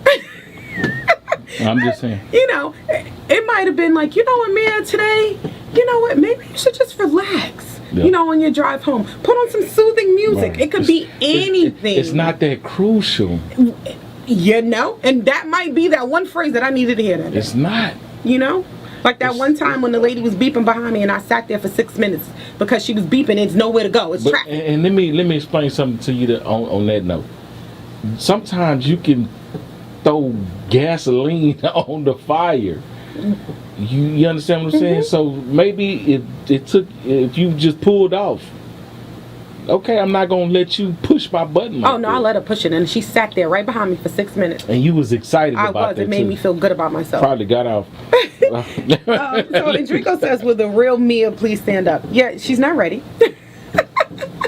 I'm just saying. You know, it might have been like, you know what, man, today, you know what, maybe you should just relax. Yep. You know, on your drive home, put on some soothing music. Right. It could be anything. It's not that crucial. You know, and that might be that one phrase that I needed to hear that. It's not. You know, like that one time when the lady was beeping behind me and I sat there for 6 minutes because she was beeping. It's nowhere to go. It's traffic. And let me explain something to you on that note. Sometimes you can throw gasoline on the fire. You understand what I'm saying? So maybe if you just pulled off, okay, I'm not gonna let you push my button. Like I let her push it, and she sat there right behind me for 6 minutes. And you was excited about that. It made me feel good about myself. Probably got off. So Enrico says, "Will the real Mia please stand up?" Yeah, she's not ready.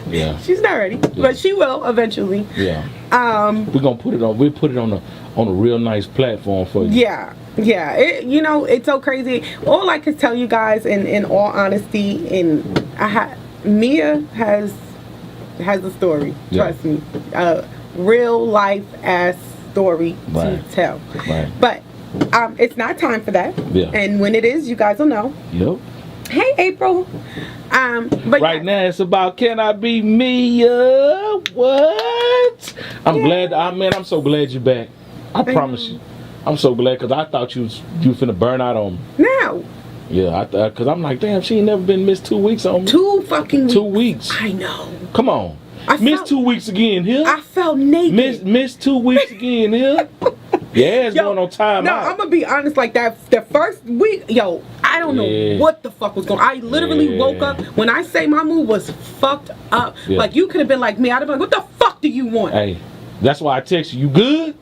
Yeah, she's not ready, but she will eventually. Yeah. We're gonna put it on. We'll put it on a real nice platform for you. Yeah. Yeah, it's so crazy. All I can tell you guys, in all honesty, Mia has a story. Trust me, a real life ass story to tell. Right. But it's not time for that. Yeah. And when it is, you guys will know. Yep. Hey, April. But right now it's about can I be Mia? What? I'm so glad you're back. I promise you. I'm so glad because I thought you finna burn out on me. No. Yeah, because I'm like, damn, she ain't never been missed 2 weeks on me. 2 fucking weeks. 2 weeks. I know. Come on. Missed 2 weeks again here. I felt naked. Missed 2 weeks again here. Yeah, it's going on time out. I'm gonna be honest, like that the first week, I don't know what the fuck was going on. I literally woke up. When I say my mood was fucked up, like you could have been like me, I'd have been like, what the fuck do you want? Hey, that's why I text you. You good?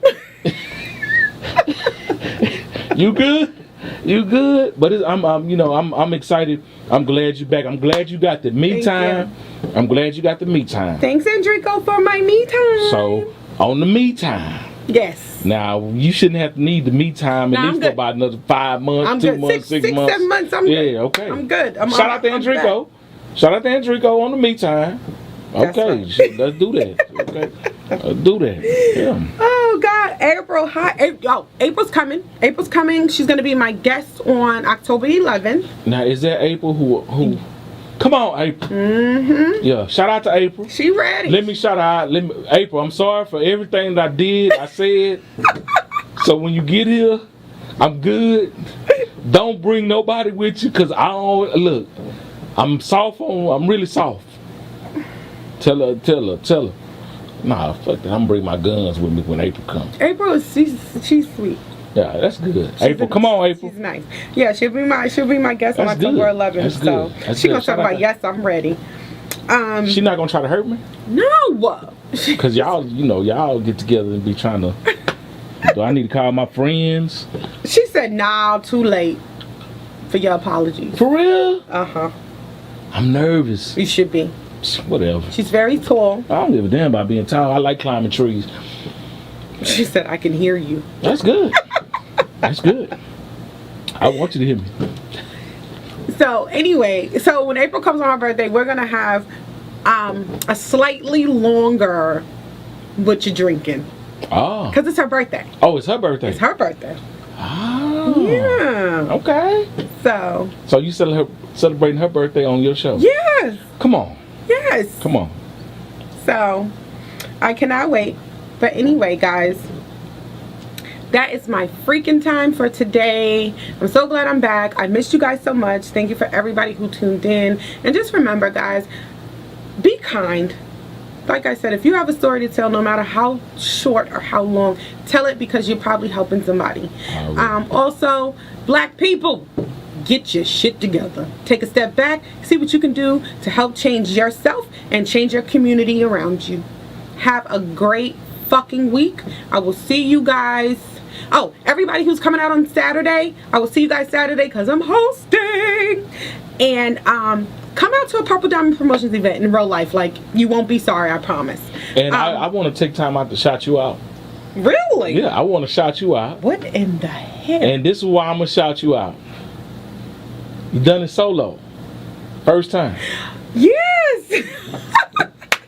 You good? You good? But I'm excited. I'm glad you're back. I'm glad you got the me time. I'm glad you got the me time. Thanks, Enrico, for my me time. So on the me time. Yes. Now you shouldn't have to need the me time at least for about another 5 months, I'm 2 good. months, 6 months. 7 months. I'm good. Yeah, okay. I'm good. Shout out to Enrico. Shout out to Enrico on the me time. Okay, let's do that. Okay, do that. Yeah. Oh God, April, hi. April's coming. April's coming. She's gonna be my guest on October 11th. Now, is that April who? Come on, April. Mm-hmm. Yeah, shout out to April. She ready. Let me shout out. April, I'm sorry for everything that I did. I said. So when you get here, I'm good. Don't bring nobody with you, cause I don't look. I'm really soft. Tell her. Nah, fuck that. I'm gonna bring my guns with me when April comes. April, she's sweet. Yeah, that's good. April, come on, April. She's nice. Yeah, she'll be my guest on October 11th. That's so good. She gonna talk about yes, I'm ready. She not gonna try to hurt me? No. Cause y'all get together and be trying to. Do I need to call my friends? She said, nah, too late for your apologies. For real? Uh-huh. I'm nervous. You should be. Whatever. She's very tall. I don't give a damn about being tall. I like climbing trees. She said, I can hear you. That's good. That's good. I want you to hear me. So anyway, when April comes on her birthday, we're gonna have a slightly longer what you drinking. Oh. Because it's her birthday. Oh, it's her birthday. It's her birthday. Oh. Yeah. Okay. So you celebrating her birthday on your show? Yes. Come on. Yes. Come on. So I cannot wait. But anyway, guys, that is my freaking time for today. I'm so glad I'm back. I missed you guys so much. Thank you for everybody who tuned in. And just remember, guys, be kind. Like I said, if you have a story to tell, no matter how short or how long, tell it, because you're probably helping somebody. Also, black people, get your shit together. Take a step back, see what you can do to help change yourself and change your community around you. Have a great fucking week. I will see you guys. Oh, everybody who's coming out on Saturday, I will see you guys Saturday because I'm hosting. And come out to a Purple Diamond Promotions event in real life. Like, you won't be sorry, I promise. And I want to take time out to shout you out. Really? Yeah, I want to shout you out. What in the hell? And this is why I'm going to shout you out. You done it solo. First time. Yes!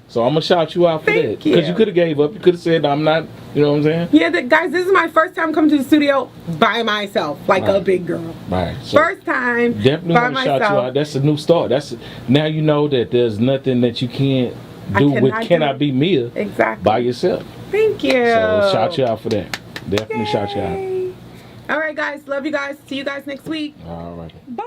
So I'm going to shout you out for that. Thank you. Because you could have gave up. You could have said, I'm not, you know what I'm saying? Yeah, guys, this is my first time coming to the studio by myself, like a big girl. Right. So first time definitely by want to shout myself. you out. That's a new start. Now you know that there's nothing that you can't do with Cannot Be Mia exactly by yourself. Thank you. So shout you out for that. Definitely shout you out. All right, guys. Love you guys. See you guys next week. All right. Bye.